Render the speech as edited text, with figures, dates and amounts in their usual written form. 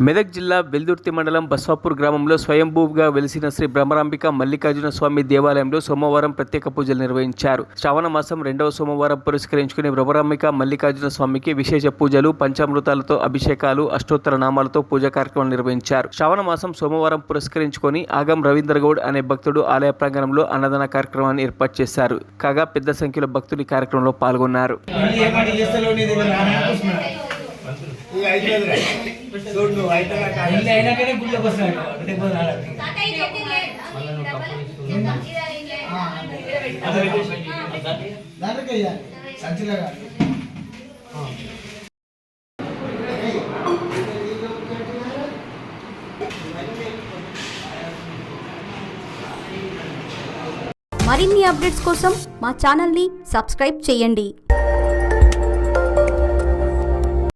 మెదక్ జిల్లా వెల్దుర్తి మండలం బస్వాపూర్ గ్రామంలో స్వయంభూగా వెలిసిన శ్రీ బ్రహ్మరాంబిక మల్లికార్జున స్వామి దేవాలయంలో సోమవారం ప్రత్యేక పూజలు నిర్వహించారు. శ్రావణ మాసం 2వ సోమవారం పురస్కరించుకుని బ్రహ్మరాంబిక మల్లికార్జున స్వామికి విశేష పూజలు, పంచామృతాలతో అభిషేకాలు, అష్టోత్తర నామాలతో పూజా కార్యక్రమాలు నిర్వహించారు. శ్రావణ మాసం సోమవారం పురస్కరించుకొని ఆగం రవీంద్ర గౌడ్ అనే భక్తుడు ఆలయ ప్రాంగణంలో అన్నదాన కార్యక్రమాన్ని ఏర్పాటు చేశారు. కాగా పెద్ద సంఖ్యలో భక్తులు ఈ కార్యక్రమంలో పాల్గొన్నారు. మరిన్ని అప్డేట్స్ కోసం మా ఛానల్ని సబ్స్క్రైబ్ చేయండి.